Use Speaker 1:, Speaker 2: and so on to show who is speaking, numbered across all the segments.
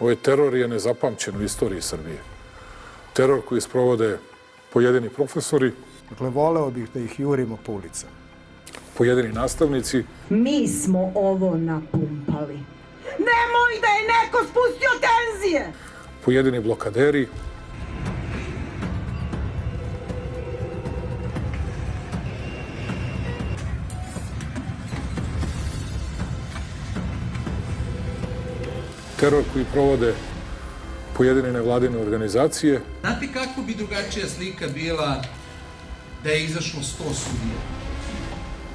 Speaker 1: Ovaj teror je nezapamćen u istoriji Srbije. Teror koji sprovode pojedini profesori,
Speaker 2: Dakle, voleo bih da ih jurimo po ulicama.
Speaker 1: pojedini nastavnici,
Speaker 3: Mi smo ovo napumpali. Nemoj da je neko spustio tenzije!
Speaker 1: pojedini blokaderi, teror koji provode pojedine nevladine organizacije.
Speaker 4: Znate kako bi drugačija slika bila da je izašlo 100 sudija,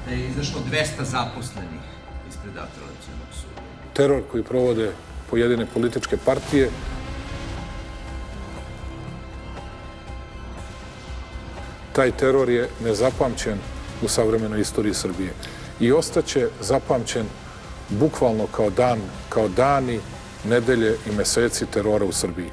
Speaker 4: da je izašlo 200 zaposlenih ispred Apelacionog suda?
Speaker 1: Teror koji provode pojedine političke partije. Taj teror je nezapamćen u savremenoj istoriji Srbije i ostaće zapamćen bukvalno kao dani, nedelje i meseci terora u Srbiji.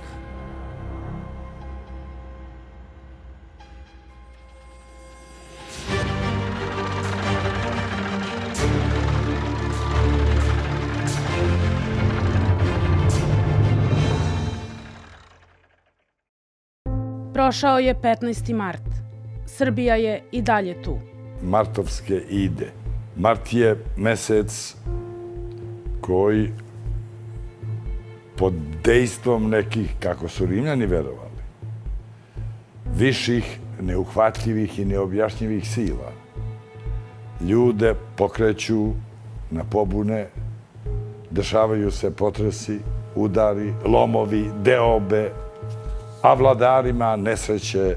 Speaker 5: Prošao je 15. mart. Srbija je i dalje tu.
Speaker 6: Martovske ide. Mart je mesec koji pod dejstvom nekih, kako su Rimljani verovali, viših, neuhvatljivih i neobjašnjivih sila, ljude pokreću na pobune, dešavaju se potresi, udari, lomovi, deobe, a vladarima nesreće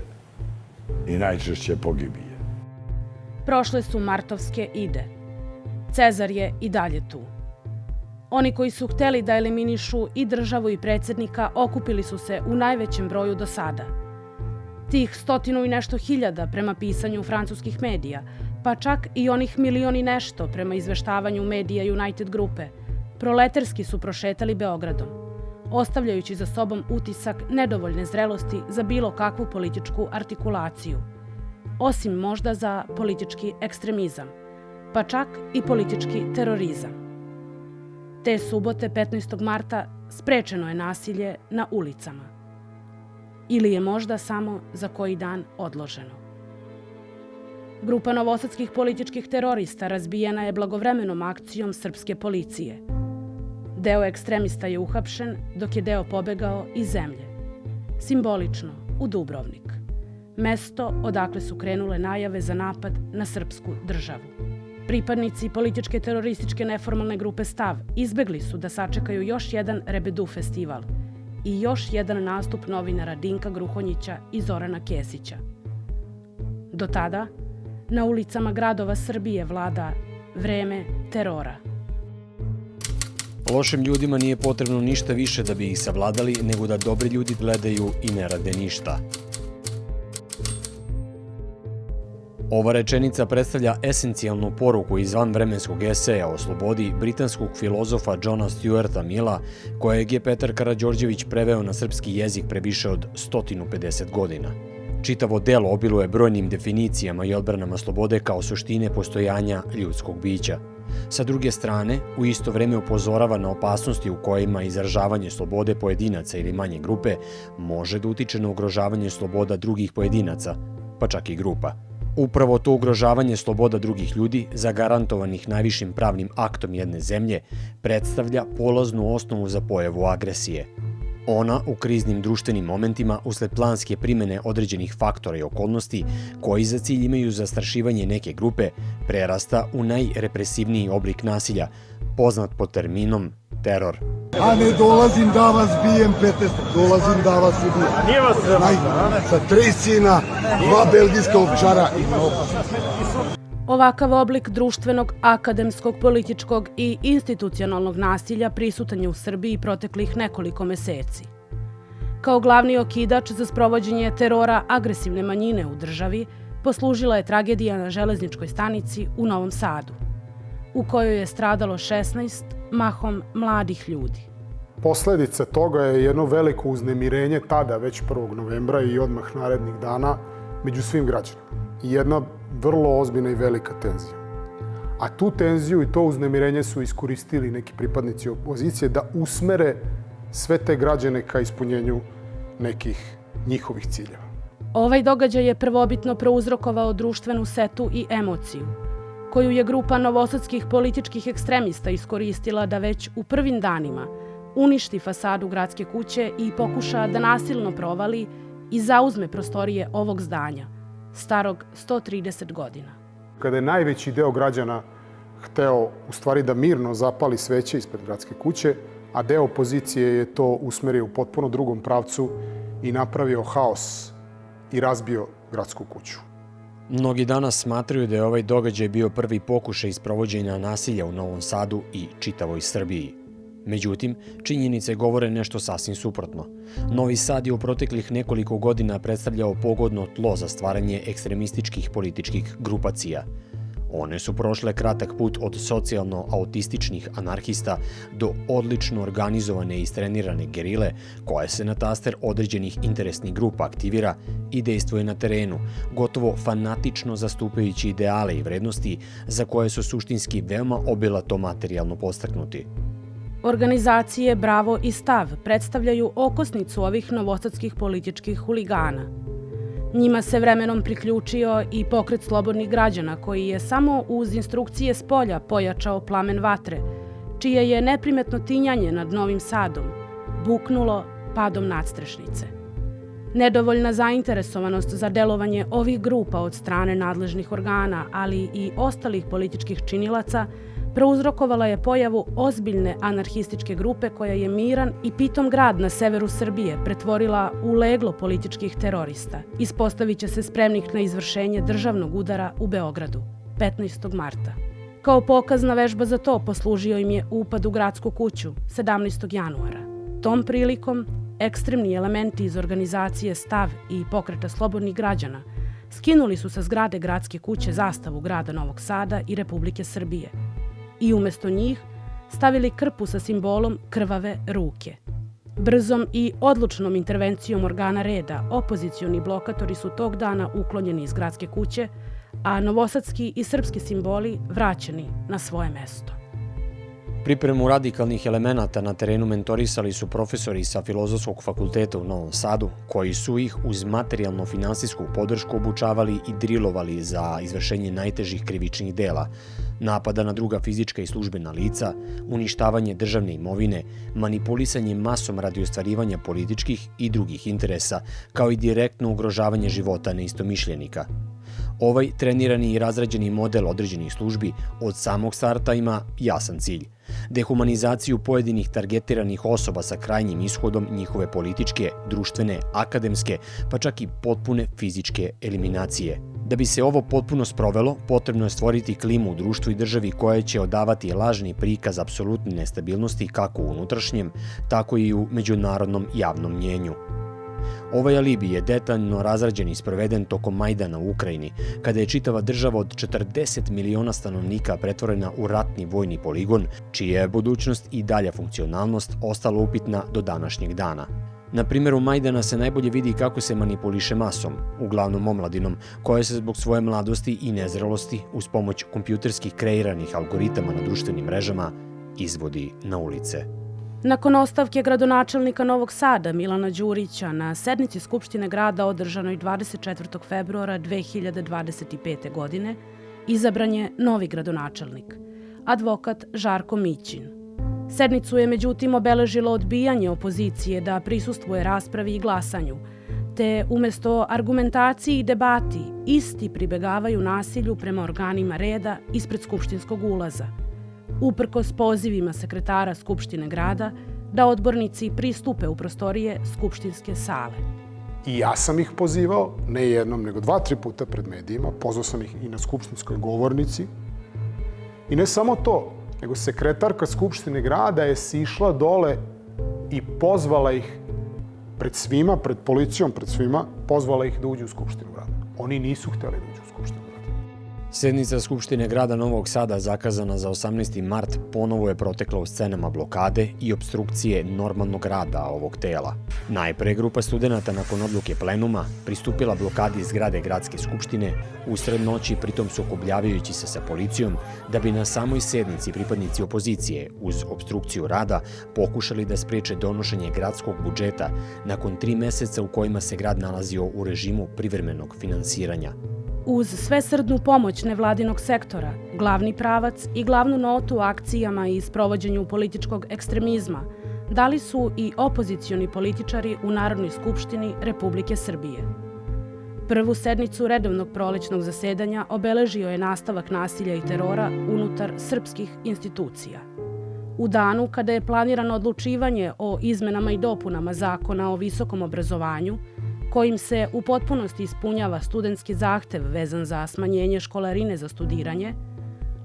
Speaker 6: i najčešće pogibije.
Speaker 5: Prošle su martovske ide. Cezar je i dalje tu. Oni koji su hteli da eliminišu i državu i predsjednika okupili su se u najvećem broju do sada. Tih 100 i nešto hiljada prema pisanju francuskih medija, pa čak i onih 1 i nešto prema izveštavanju medija United grupe, proleterski su prošetali Beogradom, ostavljajući za sobom utisak nedovoljne zrelosti za bilo kakvu političku artikulaciju, osim možda za politički ekstremizam, pa čak i politički terorizam. Te subote, 15. marta, sprečeno je nasilje na ulicama. Ili je možda samo za koji dan odloženo. Grupa novosadskih političkih terorista razbijena je blagovremenom akcijom srpske policije. Deo ekstremista je uhapšen, dok je deo pobegao iz zemlje. Simbolično, u Dubrovnik. Mesto odakle su krenule najave za napad na srpsku državu. Pripadnici političke terorističke neformalne grupe Stav izbegli su da sačekaju još jedan Rebedu festival i još jedan nastup novinara Dinka Gruhonjića i Zorana Kesića. Do tada, na ulicama gradova Srbije vlada vreme terora.
Speaker 7: Lošim ljudima nije potrebno ništa više da bi ih savladali, nego da dobri ljudi gledaju i ne rade ništa. Ova rečenica predstavlja esencijalnu poruku iz vanvremenskog eseja o slobodi britanskog filozofa Johna Stuarta Milla, kojeg je Petar Karađorđević preveo na srpski jezik pre više od 150 godina. Čitavo delo obiluje brojnim definicijama i odbranama slobode kao suštine postojanja ljudskog bića. Sa druge strane, u isto vreme upozorava na opasnosti u kojima izražavanje slobode pojedinaca ili manje grupe može da utiče na ugrožavanje sloboda drugih pojedinaca, pa čak i grupa. Upravo to ugrožavanje sloboda drugih ljudi, zagarantovanih najvišim pravnim aktom jedne zemlje, predstavlja polaznu osnovu za pojavu agresije. Ona u kriznim društvenim momentima, usled planske primene određenih faktora i okolnosti, koji za cilj imaju zastrašivanje neke grupe, prerasta u najrepresivniji oblik nasilja, poznat pod terminom teror.
Speaker 8: A ne dolazim da vas bijem, Peter, dolazim da vas ubijem. Nije vas sa 3 sina, 2 belgijska ovčara i mnogo.
Speaker 5: Ovakav oblik društvenog, akademskog, političkog i institucionalnog nasilja prisutan je u Srbiji proteklih nekoliko meseci. Kao glavni okidač za sprovođenje terora agresivne manjine u državi poslužila je tragedija na železničkoj stanici u Novom Sadu, u kojoj je stradalo 16 mahom mladih ljudi.
Speaker 2: Posledica toga je jedno veliko uznemirenje tada, već 1. novembra i odmah narednih dana, među svim građanima. I jedna vrlo ozbiljna i velika tenzija. A tu tenziju i to uznemirenje su iskoristili neki pripadnici opozicije da usmere sve te građane ka ispunjenju nekih njihovih ciljeva.
Speaker 5: Ovaj događaj je prvobitno prouzrokovao društvenu setu i emociju, koju je grupa novosadskih političkih ekstremista iskoristila da već u prvim danima uništi fasadu gradske kuće i pokuša da nasilno provali i zauzme prostorije ovog zdanja, starog 130 godina.
Speaker 2: Kada je najveći deo građana hteo u stvari da mirno zapali sveće ispred gradske kuće, a deo opozicije je to usmerio u potpuno drugom pravcu i napravio haos i razbio gradsku kuću.
Speaker 7: Mnogi danas smatraju da je ovaj događaj bio prvi pokušaj sprovođenja nasilja u Novom Sadu i čitavoj Srbiji. Međutim, činjenice govore nešto sasvim suprotno. Novi Sad je u proteklih nekoliko godina predstavljao pogodno tlo za stvaranje ekstremističkih političkih grupacija. One su prošle kratak put od socijalno-autističnih anarhista do odlično organizovane i istrenirane gerile koja se na taster određenih interesnih grupa aktivira i dejstvuje na terenu, gotovo fanatično zastupajući ideale i vrednosti za koje su suštinski veoma obilato materijalno podstaknuti.
Speaker 5: Organizacije Bravo i Stav predstavljaju okosnicu ovih novosadskih političkih huligana. Njima se vremenom priključio i pokret slobodnih građana koji je samo uz instrukcije s polja pojačao plamen vatre, čije je neprimetno tinjanje nad Novim Sadom buknulo padom nadstrešnice. Nedovoljna zainteresovanost za delovanje ovih grupa od strane nadležnih organa, ali i ostalih političkih činilaca, prouzrokovala je pojavu ozbiljne anarhističke grupe koja je miran i pitom grad na severu Srbije pretvorila u leglo političkih terorista. Ispostavit će se spremnih na izvršenje državnog udara u Beogradu, 15. marta. Kao pokazna vežba za to poslužio im je upad u gradsku kuću, 17. januara. Tom prilikom, ekstremni elementi iz organizacije Stav i pokreta slobodnih građana skinuli su sa zgrade gradske kuće zastavu grada Novog Sada i Republike Srbije i umesto njih stavili krpu sa simbolom krvave ruke. Brzom i odlučnom intervencijom organa reda opozicioni blokatori su tog dana uklonjeni iz gradske kuće, a novosadski i srpski simboli vraćeni na svoje mesto.
Speaker 7: Pripremu radikalnih elemenata na terenu mentorisali su profesori sa Filozofskog fakulteta u Novom Sadu, koji su ih uz materijalno-finansijsku podršku obučavali i drilovali za izvršenje najtežih krivičnih dela, napada na druga fizička i službena lica, uništavanje državne imovine, manipulisanje masom radi ostvarivanja političkih i drugih interesa, kao i direktno ugrožavanje života neistomišljenika. Ovaj trenirani i razrađeni model određenih službi od samog starta ima jasan cilj – dehumanizaciju pojedinih targetiranih osoba sa krajnjim ishodom njihove političke, društvene, akademske, pa čak i potpune fizičke eliminacije. Da bi se ovo potpuno sprovelo, potrebno je stvoriti klimu u društvu i državi koja će odavati lažni prikaz apsolutne nestabilnosti kako u unutrašnjem, tako i u međunarodnom javnom mnjenju. Ovaj alibi je detaljno razrađen i sproveden tokom Majdana u Ukrajini, kada je čitava država od 40 miliona stanovnika pretvorena u ratni vojni poligon, čija je budućnost i dalja funkcionalnost ostala upitna do današnjeg dana. Na primjeru Majdana se najbolje vidi kako se manipuliše masom, uglavnom omladinom, koja se zbog svoje mladosti i nezrelosti, uz pomoć kompjuterskih kreiranih algoritama na društvenim mrežama, izvodi na ulice.
Speaker 5: Nakon ostavke gradonačelnika Novog Sada Milana Đurića na sednici Skupštine grada održanoj 24. februara 2025. godine, izabran je novi gradonačelnik, advokat Žarko Mićin. Sednicu je međutim obeležilo odbijanje opozicije da prisustvuje raspravi i glasanju, te umesto argumentaciji i debati isti pribegavaju nasilju prema organima reda ispred skupštinskog ulaza, uprkos pozivima sekretara Skupštine grada da odbornici pristupe u prostorije skupštinske sale.
Speaker 2: I ja sam ih pozivao, ne jednom, nego 2-3 puta pred medijima, pozvao sam ih i na skupštinskoj govornici. I ne samo to, nego sekretarka Skupštine grada je sišla dole i pozvala ih pred svima, pred policijom, pred svima, pozvala ih da uđu u Skupštinu grada. Oni nisu hteli da uđu u Skupštinu grada.
Speaker 7: Sednica Skupštine grada Novog Sada, zakazana za 18. mart, ponovo je protekla u scenama blokade i opstrukcije normalnog rada ovog tela. Najpre grupa studenta nakon odluke plenuma pristupila blokadi zgrade Gradske skupštine usred noći, pritom sukobljavajući se sa policijom, da bi na samoj sednici pripadnici opozicije uz opstrukciju rada pokušali da spreče donošenje gradskog budžeta nakon 3 meseca u kojima se grad nalazio u režimu privremenog finansiranja.
Speaker 5: Uz svesrdnu pomoć nevladinog sektora, glavni pravac i glavnu notu akcijama i sprovođenju političkog ekstremizma dali su i opozicioni političari u Narodnoj skupštini Republike Srbije. Prvu sednicu redovnog prolećnog zasedanja obeležio je nastavak nasilja i terora unutar srpskih institucija. U danu kada je planirano odlučivanje o izmenama i dopunama Zakona o visokom obrazovanju, kojim se u potpunosti ispunjava studentski zahtev vezan za smanjenje školarine za studiranje,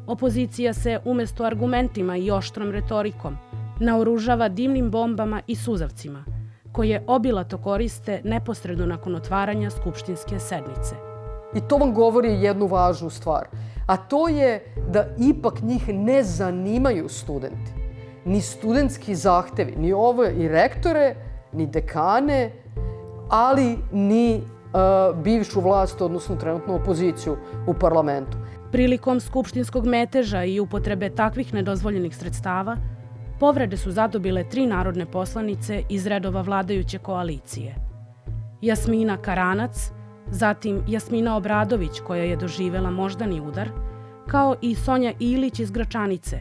Speaker 5: opozicija se umesto argumentima i oštrom retorikom naoružava dimnim bombama i suzavcima, koje obilato koriste neposredno nakon otvaranja skupštinske sednice.
Speaker 9: I to vam govori jednu važnu stvar, a to je da ipak njih ne zanimaju studenti. Ni studentski zahtevi, ni ovo i rektore, ni dekane, ali ni bivšu vlast, odnosno trenutnu opoziciju u parlamentu.
Speaker 5: Prilikom skupštinskog meteža i upotrebe takvih nedozvoljenih sredstava, povrede su zadobile 3 narodne poslanice iz redova vladajuće koalicije. Jasmina Karanac, zatim Jasmina Obradović, koja je doživela moždani udar, kao i Sonja Ilić iz Gračanice,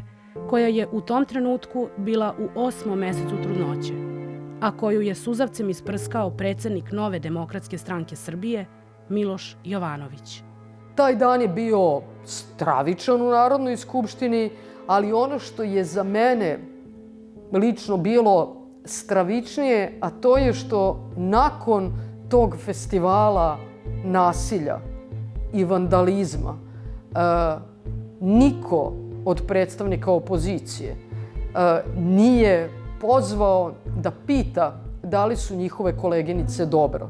Speaker 5: koja je u tom trenutku bila u 8. mesecu trudnoće, a koju je suzavcem isprskao predsednik Nove demokratske stranke Srbije, Miloš Jovanović.
Speaker 9: Taj dan je bio stravičan u Narodnoj skupštini, ali ono što je za mene lično bilo stravičnije, a to je što nakon tog festivala nasilja i vandalizma niko od predstavnika opozicije nije pozvao da pita da li su njihove koleginice dobro.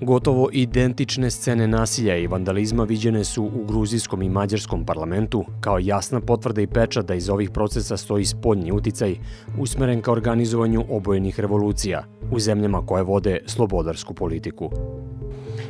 Speaker 7: Gotovo identične scene nasilja i vandalizma viđene su u gruzijskom i mađarskom parlamentu kao jasna potvrda i pečat da iz ovih procesa stoji spoljni uticaj usmeren ka organizovanju obojenih revolucija u zemljama koje vode slobodarsku politiku.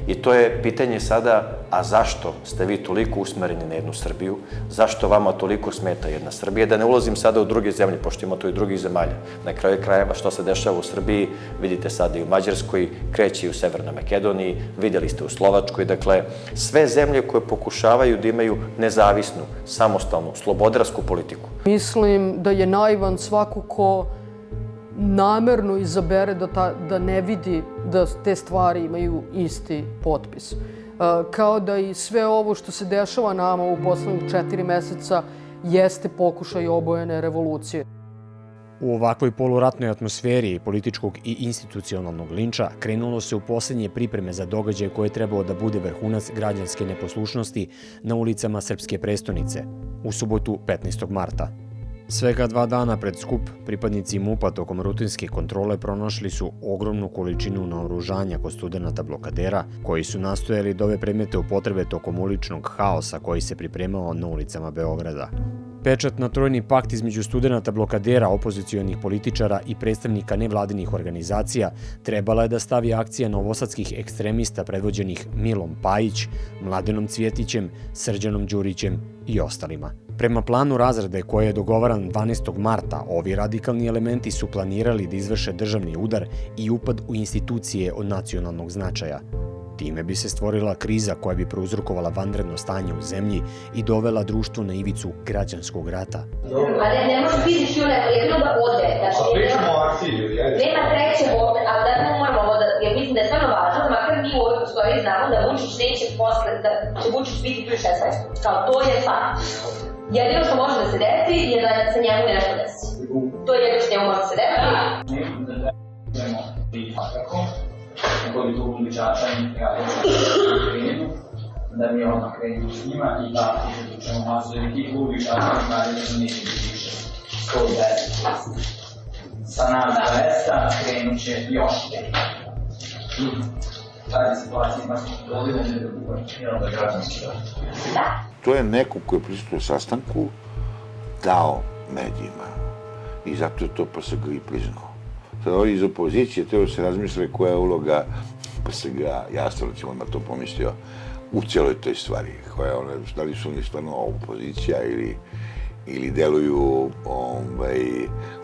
Speaker 10: I to je pitanje sada, a zašto ste vi toliko usmereni na jednu Srbiju? Zašto vama toliko smeta jedna Srbija? Da ne ulazim sada u druge zemlje, pošto ima to i drugih zemalja. Na kraju krajeva što se dešava u Srbiji, vidite sada i u Mađarskoj, kreće i u Severnoj Makedoniji, vidjeli ste u Slovačkoj. Dakle, sve zemlje koje pokušavaju da imaju nezavisnu, samostalnu, slobodarsku politiku.
Speaker 9: Mislim da je naivan svako ko namerno izabere da ne vidi da te stvari imaju isti potpis. Kao da i sve ovo što se dešava nama u poslednjih 4 meseca jeste pokušaj obojene revolucije.
Speaker 7: U ovakvoj poluratnoj atmosferi političkog i institucionalnog linča krenulo se u poslednje pripreme za događaj koje je trebalo da bude vrhunac građanske neposlušnosti na ulicama srpske prestonice u subotu 15. marta. Svega 2 dana pred skup, pripadnici MUP-a tokom rutinske kontrole pronašli su ogromnu količinu naoružanja kod studenta blokadera, koji su nastojali da ove predmete upotrebe tokom uličnog haosa koji se pripremao na ulicama Beograda. Pečat na trojni pakt između studenta blokadera, opozicionih političara i predstavnika nevladinih organizacija trebala je da stavi akcija novosadskih ekstremista predvođenih Milom Pajić, Mladenom Cvjetićem, Srđanom Đurićem i ostalima. Prema planu razrade koji je dogovaran 12. marta, ovi radikalni elementi su planirali da izvrše državni udar i upad u institucije od nacionalnog značaja. Time bi se stvorila kriza koja bi prouzrokovala vanredno stanje u zemlji i dovela društvo na ivicu građanskog rata.
Speaker 11: Ne može fizički jedno da ode. Pričamo o akciji, ljudi. Nema treće ovde, ali da ne moramo da, jer mislim da je stvarno važno, makar mi u ovoj prostoriji znamo da Vučić neće posle, da će Vučić biti tu 16. Kao to je fakt. Jedino što može da se desi je da se njemu nešto desi. To je jedino što njemu može da se desi.
Speaker 12: Koji tu uličačani da mi odmah krenimo s njima i da ćemo masu tih uličačani naravno neće biti više 110. Sa nas 200 krenut će još 5. Tada situacija ima smo dovoljno da je građanski rad.
Speaker 13: to je neko koji je prisutuo sastanku dao medijima i zato je to PSG i priznao. Sad ovi iz opozicije treba se razmišljati koja je uloga PSG-a, ja sam recimo odmah to pomislio, u cijeloj toj stvari, da li su oni stvarno opozicija ili deluju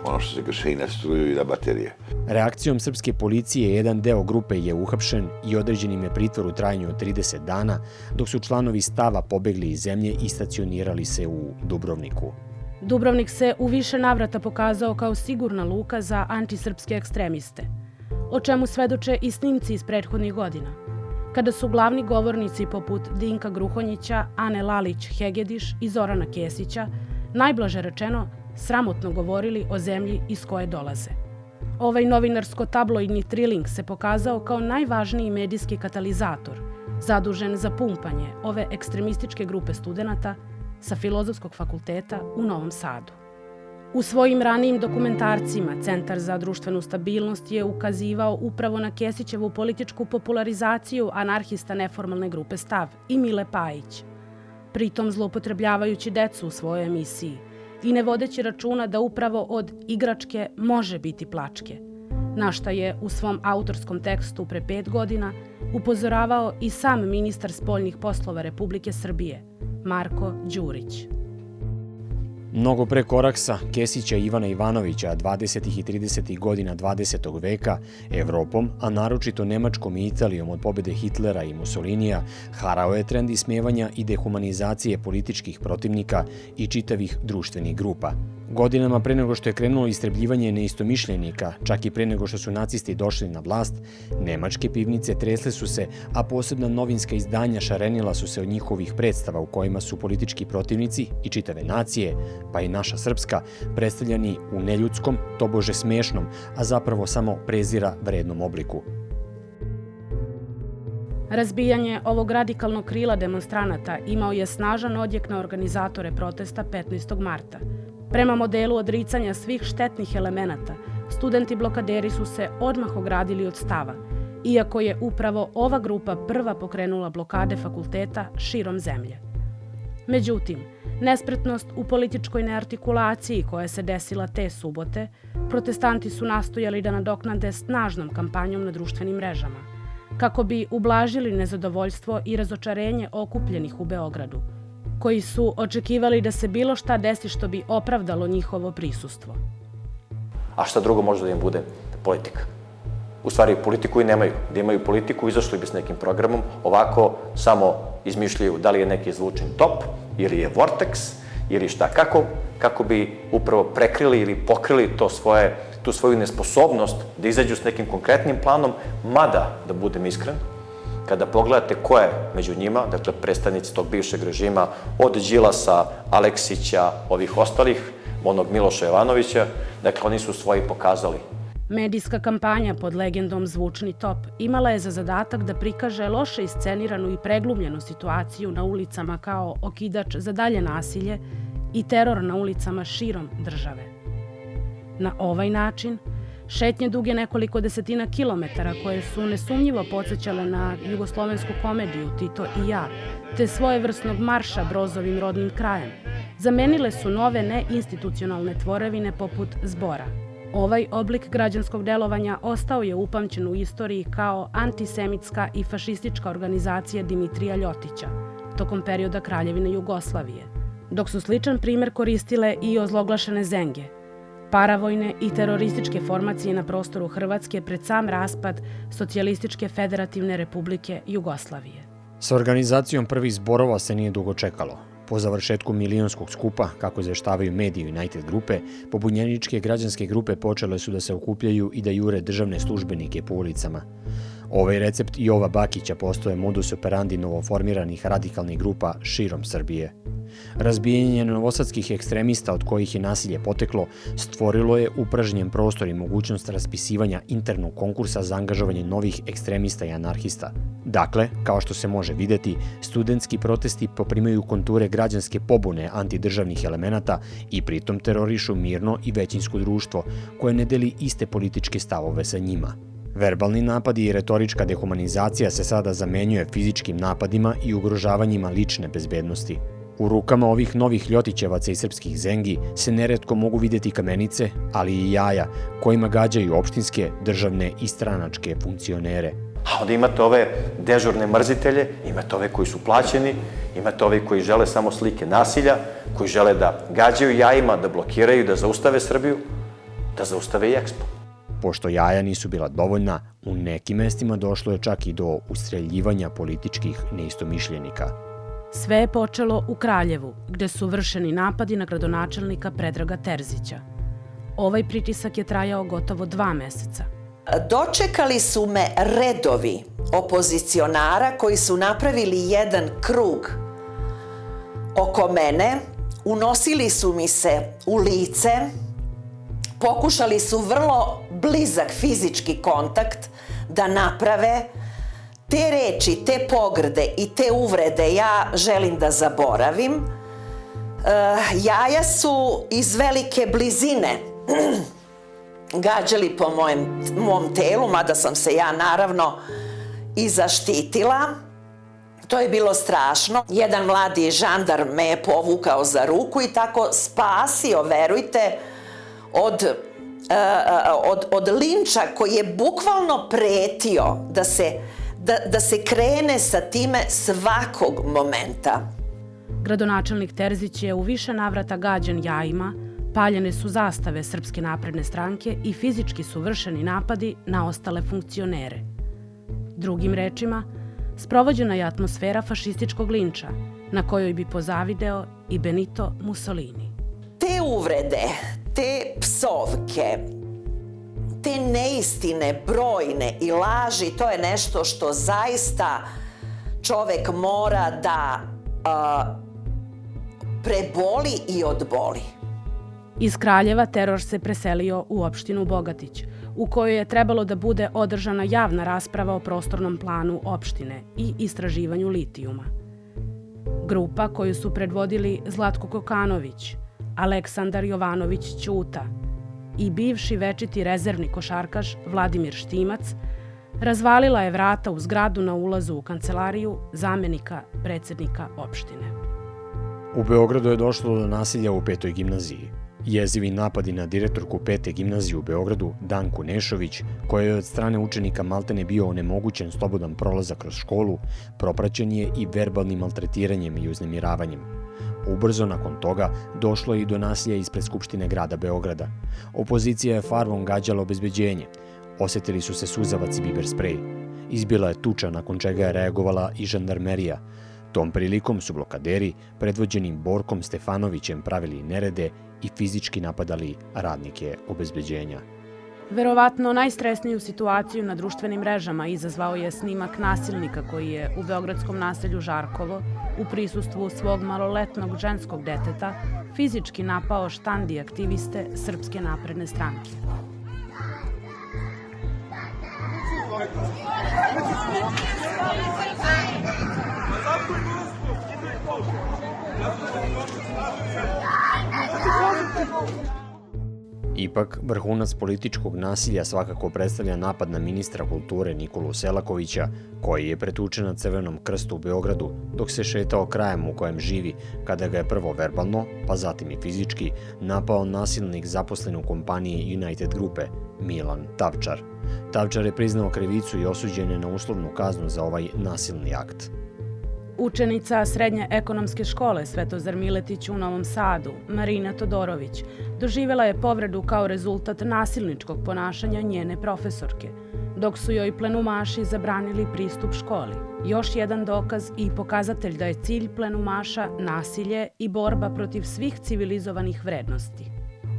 Speaker 13: ono što se kaže i na struju i na baterije.
Speaker 7: Reakcijom srpske policije jedan deo grupe je uhapšen i određen im je pritvor u trajanju od 30 dana, dok su članovi stava pobegli iz zemlje i stacionirali se u Dubrovniku.
Speaker 5: Dubrovnik se u više navrata pokazao kao sigurna luka za antisrpske ekstremiste, o čemu svedoče i snimci iz prethodnih godina, kada su glavni govornici poput Dinka Gruhonjića, Ane Lalić-Hegediš i Zorana Kesića, najblaže rečeno, sramotno govorili o zemlji iz koje dolaze. Ovaj novinarsko-tabloidni triling se pokazao kao najvažniji medijski katalizator, zadužen za pumpanje ove ekstremističke grupe studenata sa Filozofskog fakulteta u Novom Sadu. U svojim ranijim dokumentarcima Centar za društvenu stabilnost je ukazivao upravo na Kesićevu političku popularizaciju anarhista neformalne grupe Stav i Mile Pajić, pritom zloupotrebljavajući decu u svojoj emisiji i ne vodeći računa da upravo od igračke može biti plačke, na šta je u svom autorskom tekstu pre 5 godina upozoravao i sam ministar spoljnih poslova Republike Srbije, Marko Đurić.
Speaker 7: Mnogo pre Koraksa, Kesića i Ivana Ivanovića 20. i 30. godina 20. veka, Evropom, a naročito Nemačkom i Italijom od pobjede Hitlera i Mussolinija, harao je trend ismevanja i dehumanizacije političkih protivnika i čitavih društvenih grupa. Godinama pre nego što je krenulo istrebljivanje neistomišljenika, čak i pre nego što su nacisti došli na vlast, nemačke pivnice tresle su se, a posebna novinska izdanja šarenila su se od njihovih predstava u kojima su politički protivnici i čitave nacije, pa i naša srpska, predstavljani u neljudskom, tobože smešnom, a zapravo samo prezira vrednom obliku.
Speaker 5: Razbijanje ovog radikalnog krila demonstranata imao je snažan odjek na organizatore protesta 15. marta. Prema modelu odricanja svih štetnih elemenata, studenti blokaderi su se odmah ogradili od stava, iako je upravo ova grupa prva pokrenula blokade fakulteta širom zemlje. Međutim, nespretnost u političkoj neartikulaciji koja se desila te subote, protestanti su nastojali da nadoknade snažnom kampanjom na društvenim mrežama, kako bi ublažili nezadovoljstvo i razočarenje okupljenih u Beogradu, koji su očekivali da se bilo šta desi što bi opravdalo njihovo prisustvo.
Speaker 10: A šta drugo može da im bude? Politika. U stvari, politiku i nemaju. Da imaju politiku, izašli bi s nekim programom, ovako samo izmišljaju da li je neki zvučni top, ili je vortex, ili šta. Kako bi upravo prekrili ili pokrili tu svoju nesposobnost da izađu s nekim konkretnim planom, mada, da budem iskren, kada pogledate ko je među njima, dakle predstavnici tog bivšeg režima, od Đilasa, Aleksića, ovih ostalih, onog Miloša Jovanovića, dakle oni su svoji pokazali.
Speaker 5: Medijska kampanja pod legendom Zvučni top imala je za zadatak da prikaže loše isceniranu i preglumljenu situaciju na ulicama kao okidač za dalje nasilje i teror na ulicama širom države. Na ovaj način, šetnje duge nekoliko desetina kilometara koje su nesumnjivo podsjećale na jugoslovensku komediju Tito i ja, te svojevrsnog marša Brozovim rodnim krajem, zamenile su nove neinstitucionalne tvorevine poput Zbora. Ovaj oblik građanskog delovanja ostao je upamćen u istoriji kao antisemitska i fašistička organizacija Dimitrija Ljotića tokom perioda Kraljevine Jugoslavije, dok su sličan primer koristile i ozloglašene Zenge, paravojne i terorističke formacije na prostoru Hrvatske pred sam raspad Socijalističke federativne republike Jugoslavije.
Speaker 7: Sa organizacijom prvih zborova se nije dugo čekalo. Po završetku milionskog skupa, kako izveštavaju mediji United grupe, pobunjeničke građanske grupe počele su da se okupljaju i da jure državne službenike po ulicama. Ovaj recept Jova Bakića postoje modus operandi novoformiranih radikalnih grupa širom Srbije. Razbijanje novosadskih ekstremista od kojih je nasilje poteklo stvorilo je upražnjen prostor i mogućnost raspisivanja internog konkursa za angažovanje novih ekstremista i anarhista. Dakle, kao što se može videti, studentski protesti poprimaju konture građanske pobune antidržavnih elemenata i pritom terorišu mirno i većinsko društvo koje ne deli iste političke stavove sa njima. Verbalni napadi i retorička dehumanizacija se sada zamenjuje fizičkim napadima i ugrožavanjima lične bezbednosti. U rukama ovih novih ljotićevaca i srpskih zengi se neretko mogu vidjeti kamenice, ali i jaja, kojima gađaju opštinske, državne i stranačke funkcionere.
Speaker 10: A onda imate ove dežurne mrzitelje, imate ove koji su plaćeni, imate ove koji žele samo slike nasilja, koji žele da gađaju jajima, da blokiraju, da zaustave Srbiju, da zaustave i Expo.
Speaker 7: Pošto jaja nisu bila dovoljna, u nekim mestima došlo je čak i do ustreljivanja političkih neistomišljenika.
Speaker 5: Sve je počelo u Kraljevu, gde su vršeni napadi na gradonačelnika Predraga Terzića. Ovaj pritisak je trajao gotovo 2 meseca.
Speaker 14: Dočekali su me redovi opozicionara koji su napravili jedan krug oko mene, unosili su mi se u lice, pokušali su vrlo blizak fizički kontakt da naprave. Te reči, te pogrde i te uvrede ja želim da zaboravim. Jaja su iz velike blizine gađali po mom telu, mada sam se ja naravno i zaštitila. To je bilo strašno. Jedan mladi žandar me je povukao za ruku i tako spasio, verujte, od linča koji je bukvalno pretio da se krene sa time svakog momenta.
Speaker 5: Gradonačelnik Terzić je u više navrata gađan jajima, paljene su zastave Srpske napredne stranke i fizički su vršeni napadi na ostale funkcionere. Drugim rečima, sprovođena je atmosfera fašističkog linča, na kojoj bi pozavideo i Benito Mussolini.
Speaker 14: Te uvrede, te psovke, te neistine, brojne i laži, to je nešto što zaista čovek mora da preboli i odboli.
Speaker 5: Iz Kraljeva teror se preselio u opštinu Bogatić, u kojoj je trebalo da bude održana javna rasprava o prostornom planu opštine i istraživanju litijuma. Grupa koju su predvodili Zlatko Kokanović, Aleksandar Jovanović Ćuta i bivši večiti rezervni košarkaš Vladimir Štimac razvalila je vrata u zgradu na ulazu u kancelariju zamenika predsednika opštine.
Speaker 7: U Beogradu je došlo do nasilja u 5. gimnaziji. Jezivi napadi na direktorku 5. gimnazije u Beogradu, Danku Nešović, koja je od strane učenika maltene bio onemogućen slobodan prolazak kroz školu, propraćen je i verbalnim maltretiranjem i uznemiravanjem. Ubrzo nakon toga došlo je i do nasilja ispred Skupštine grada Beograda. Opozicija je farvom gađala obezbeđenje. Osetili su se suzavac i biber sprej. Izbila je tuča, nakon čega je reagovala i žandarmerija. Tom prilikom su blokaderi, predvođenim Borkom Stefanovićem, pravili nerede i fizički napadali radnike obezbeđenja.
Speaker 5: Verovatno najstresniju situaciju na društvenim mrežama izazvao je snimak nasilnika koji je u beogradskom naselju Žarkovo u prisustvu svog maloletnog ženskog deteta fizički napao štandi aktiviste Srpske napredne stranke.
Speaker 7: Ipak, vrhunac političkog nasilja svakako predstavlja napad na ministra kulture Nikolu Selakovića, koji je pretučen na Crvenom krstu u Beogradu dok se šetao krajem u kojem živi, kada ga je prvo verbalno, pa zatim i fizički, napao nasilnik zaposlen u kompaniji United Grupe, Milan Tavčar. Tavčar je priznao krivicu i osuđen je na uslovnu kaznu za ovaj nasilni akt.
Speaker 5: Učenica Srednje ekonomske škole Svetozar Miletić u Novom Sadu, Marina Todorović, doživjela je povredu kao rezultat nasilničkog ponašanja njene profesorke, dok su joj plenumaši zabranili pristup školi. Još jedan dokaz i pokazatelj da je cilj plenumaša nasilje i borba protiv svih civilizovanih vrednosti.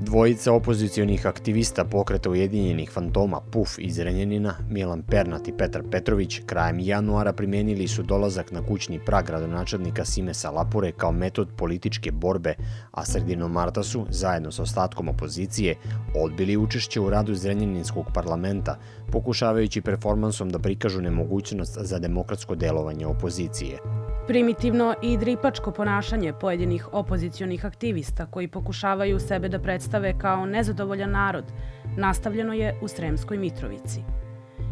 Speaker 7: Dvojica opozicionih aktivista pokreta Ujedinjenih fantoma PUF iz Renjanina, Milan Pernat i Petar Petrović, krajem januara primenili su dolazak na kućni prag gradonačelnika Simesa Lapure kao metod političke borbe, a sredinom marta su, zajedno sa ostatkom opozicije, odbili učešće u radu Zrenjaninskog parlamenta, pokušavajući performansom da prikažu nemogućnost za demokratsko delovanje opozicije.
Speaker 5: Primitivno i dripačko ponašanje pojedinih opozicionih aktivista koji pokušavaju sebe da predstave kao nezadovoljan narod nastavljeno je u Sremskoj Mitrovici.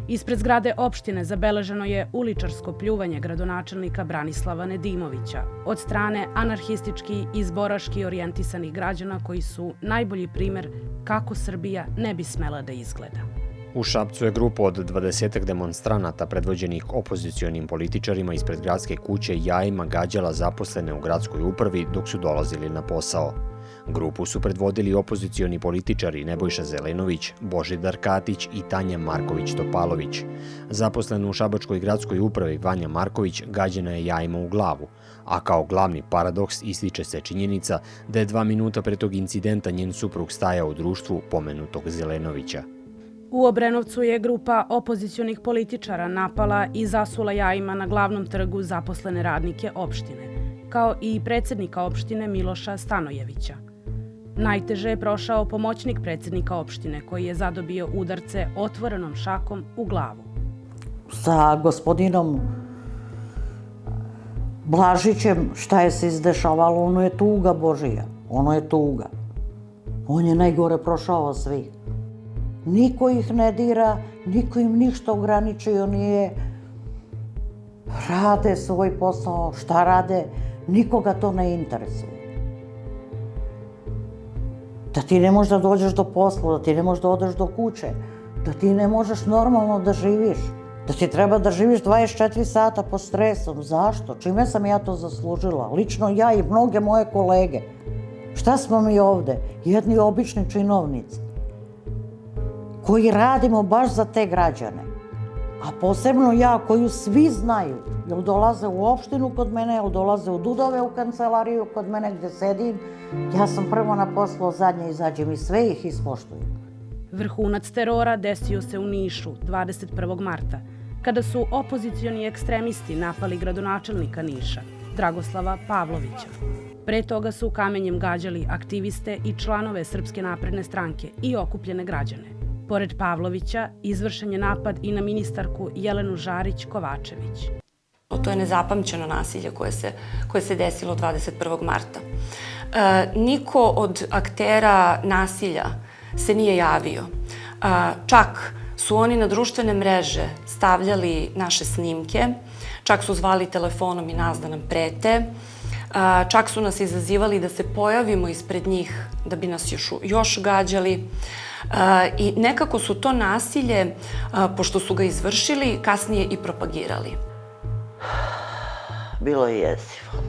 Speaker 5: Ispred zgrade opštine zabeleženo je uličarsko pljuvanje gradonačelnika Branislava Nedimovića od strane anarhistički i zboraški orijentisanih građana koji su najbolji primer kako Srbija ne bi smela da izgleda.
Speaker 7: U Šapcu je grupa od 20 demonstranata predvođenih opozicionim političarima ispred gradske kuće jajima gađala zaposlene u gradskoj upravi dok su dolazili na posao. Grupu su predvodili opozicioni političari Nebojša Zelenović, Božidar Katić i Tanja Marković-Topalović. Zaposlena u Šabačkoj gradskoj upravi Vanja Marković gađana je jajima u glavu, a kao glavni paradoks ističe se činjenica da je 2 minuta pre tog incidenta njen suprug stajao u društvu pomenutog Zelenovića.
Speaker 5: U Obrenovcu je grupa opozicionih političara napala i zasula jajima na glavnom trgu zaposlene radnike opštine, kao i predsjednika opštine Miloša Stanojevića. Najteže je prošao pomoćnik predsjednika opštine koji je zadobio udarce otvorenom šakom u glavu.
Speaker 15: Sa gospodinom Blažićem šta je se izdešavalo, ono je tuga Božija, ono je tuga. On je najgore prošao od svih. Niko ih ne dira, niko im ništa ograničio nije. Rade svoj posao, šta rade, nikoga to ne interesuje. Da ti ne možeš da dođeš do posla, da ti ne možeš da odeš do kuće, da ti ne možeš normalno da živiš, da ti treba da živiš 24 sata pod stresom. Zašto? Čime sam ja to zaslužila? Lično ja i mnoge moje kolege. Šta smo mi ovde? Jedni obični činovnici koji radimo baš za te građane. A posebno ja, koju svi znaju, jel dolaze u opštinu kod mene, jel dolaze u Dudove u kancelariju kod mene gde sedim, ja sam prvo na poslu, zadnje izađem i sve ih ispoštujem.
Speaker 5: Vrhunac terora desio se u Nišu 21. marta, kada su opozicioni ekstremisti napali gradonačelnika Niša, Dragoslava Pavlovića. Pre toga su kamenjem gađali aktiviste i članove Srpske napredne stranke i okupljene građane. Pored Pavlovića, izvršen je napad i na ministarku Jelenu Žarić-Kovačević.
Speaker 16: To je nezapamćeno nasilje koje se desilo 21. marta. Niko od aktera nasilja se nije javio. Čak su oni na društvene mreže stavljali naše snimke, čak su zvali telefonom i nas da nam prete, čak su nas izazivali da se pojavimo ispred njih da bi nas još gađali. I nekako su to nasilje, pošto su ga izvršili, kasnije i propagirali.
Speaker 15: Bilo je jezivo.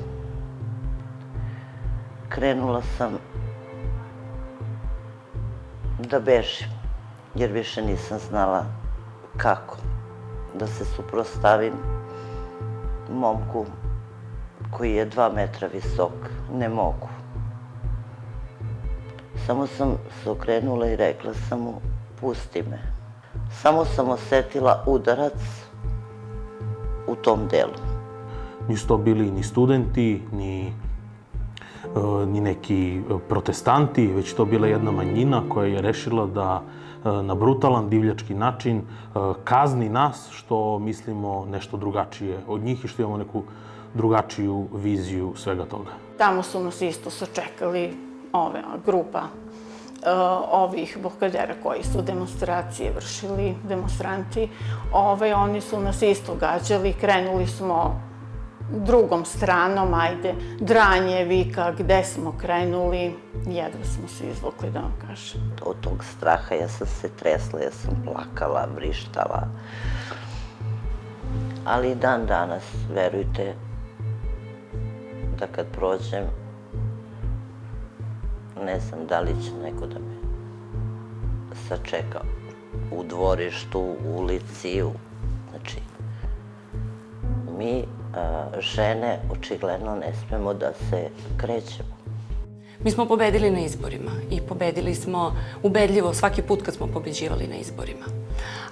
Speaker 15: Krenula sam da bežim, jer više nisam znala kako da se suprotstavim momku koji je 2 metra visok. Ne mogu. Samo sam se okrenula i rekla sam mu, pusti me. Samo sam osetila udarac u tom delu.
Speaker 17: Nisu to bili ni studenti, ni neki protestanti, već to bila jedna manjina koja je rešila da na brutalan, divljački način kazni nas što mislimo nešto drugačije od njih i što imamo neku drugačiju viziju svega toga.
Speaker 18: Tamo su nas isto sačekali grupa ovih blokadera koji su demonstracije vršili, demonstranti. Oni su nas isto gađali, krenuli smo drugom stranom, ajde, dranje, vika, gde smo krenuli, jedva smo se izvukli, da vam kažem.
Speaker 15: Od tog straha ja sam se tresla, ja sam plakala, vrištala. Ali i dan danas, verujte, da kad prođem, ne znam da li će neko da me sačeka u dvorištu, u ulici. Znači, mi žene očigledno ne smemo da se krećemo.
Speaker 16: Mi smo pobedili na izborima i pobedili smo ubedljivo svaki put kad smo pobeđivali na izborima.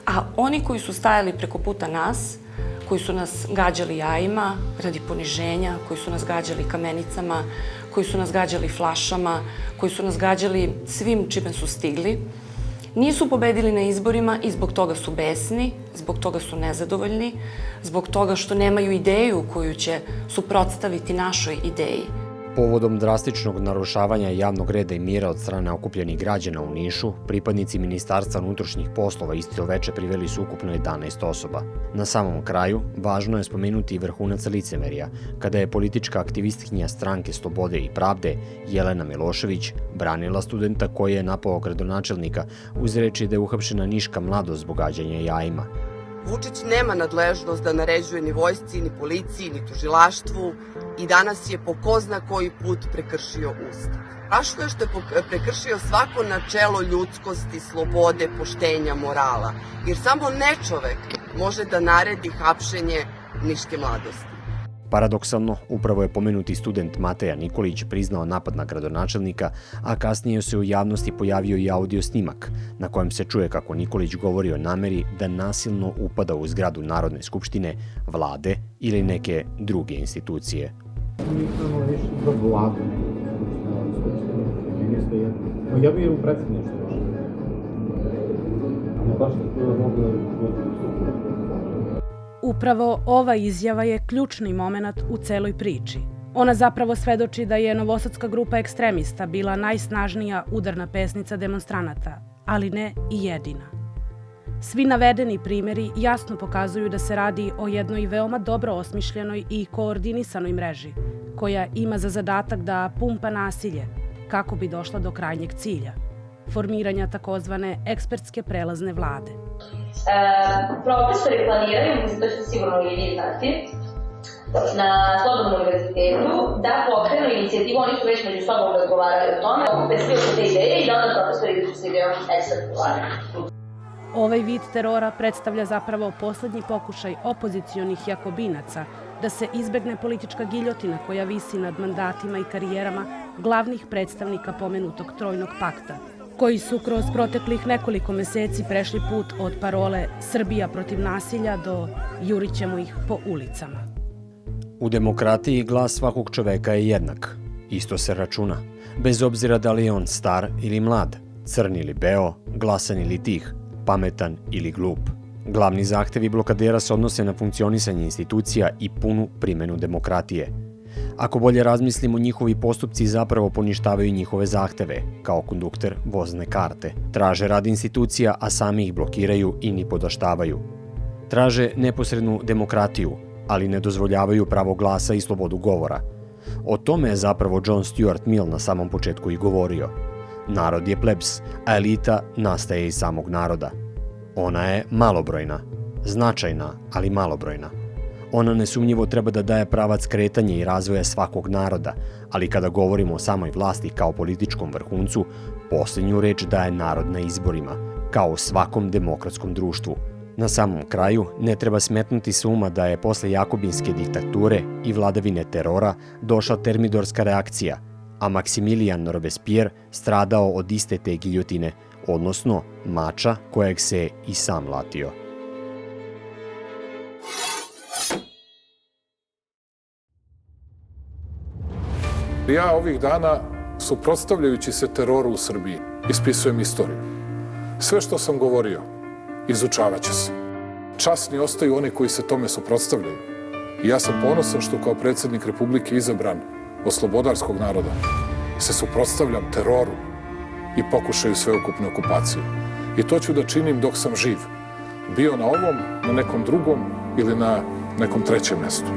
Speaker 16: A oni koji su stajali preko puta nas, koji su nas gađali jajima radi poniženja, koji su nas gađali kamenicama, koji su nas gađali flašama, koji su nas gađali svim čime su stigli, nisu pobedili na izborima i zbog toga su besni, zbog toga su nezadovoljni, zbog toga što nemaju ideju koju će suprotstaviti našoj ideji.
Speaker 7: Povodom drastičnog narušavanja javnog reda i mira od strane okupljenih građana u Nišu, pripadnici Ministarstva unutrašnjih poslova isto veče priveli su ukupno 11 osoba. Na samom kraju, važno je spomenuti i vrhunac licemerja, kada je politička aktivistkinja Stranke Slobode i pravde, Jelena Milošević, branila studenta koji je napao gradonačelnika uz reči da je uhapšena niška mladost zbog gađanja jajima.
Speaker 19: Vučić nema nadležnost da naređuje ni vojsci, ni policiji, ni tužilaštvu i danas je po ko zna koji put prekršio Ustav. Strašno je što je prekršio svako načelo ljudskosti, slobode, poštenja, morala, jer samo nečovek može da naredi hapšenje niške mladosti.
Speaker 7: Paradoksalno, upravo je pomenuti student Mateja Nikolić priznao napad na gradonačelnika, a kasnije se u javnosti pojavio i audio snimak na kojem se čuje kako Nikolić govori o nameri da nasilno upada u zgradu Narodne skupštine, vlade ili neke druge institucije.
Speaker 20: Ja bih u predsjedništvu.
Speaker 5: Upravo ova izjava je ključni moment u celoj priči. Ona zapravo svedoči da je novosadska grupa ekstremista bila najsnažnija udarna pesnica demonstranata, ali ne i jedina. Svi navedeni primjeri jasno pokazuju da se radi o jednoj veoma dobro osmišljenoj i koordinisanoj mreži, koja ima za zadatak da pumpa nasilje kako bi došla do krajnjeg cilja, formiranja takozvane ekspertske prelazne vlade.
Speaker 11: Profesori planiraju, mislim da ćete sigurno i vi znati, na Slobodnom univerzitetu da pokrenu inicijativu, oni su već među sobom razgovarali o tome, okupe svi oko te ideje i da onda profesori idu s idejom ekspertske vlade.
Speaker 5: Ovaj vid terora predstavlja zapravo poslednji pokušaj opozicionih jakobinaca da se izbegne politička giljotina koja visi nad mandatima i karijerama glavnih predstavnika pomenutog Trojnog pakta, koji su kroz proteklih nekoliko meseci prešli put od parole Srbija protiv nasilja do jurićemo ih po ulicama.
Speaker 7: U demokratiji glas svakog čoveka je jednak. Isto se računa. Bez obzira da li je on star ili mlad, crn ili beo, glasan ili tih, pametan ili glup. Glavni zahtevi blokadera se odnose na funkcionisanje institucija i punu primenu demokratije. Ako bolje razmislimo, njihovi postupci zapravo poništavaju njihove zahteve, kao kondukter vozne karte. Traže rad institucija, a sami ih blokiraju i nipodaštavaju. Traže neposrednu demokratiju, ali ne dozvoljavaju pravo glasa i slobodu govora. O tome je zapravo John Stuart Mill na samom početku i govorio. Narod je plebs, a elita nastaje iz samog naroda. Ona je malobrojna, značajna, ali malobrojna. Ona nesumnjivo treba da daje pravac kretanja i razvoja svakog naroda, ali kada govorimo o samoj vlasti kao političkom vrhuncu, posljednju reč daje narod na izborima, kao u svakom demokratskom društvu. Na samom kraju, ne treba smetnuti s uma da je posle jakobinske diktature i vladavine terora došla termidorska reakcija, a Maksimilijan Robespierre stradao od iste te giljotine, odnosno mača kojeg se i sam latio.
Speaker 1: Ja ovih dana, suprotstavljajući se teroru u Srbiji, ispisujem istoriju. Sve što sam govorio, izučavat će se. Časni ostaju oni koji se tome suprotstavljaju. I ja sam ponosan što kao predsjednik Republike izabran od slobodarskog naroda se suprotstavljam teroru i pokušaju sveukupne okupacije. I to ću da činim dok sam živ. Bio na ovom, na nekom drugom ili na nekom trećem mestu.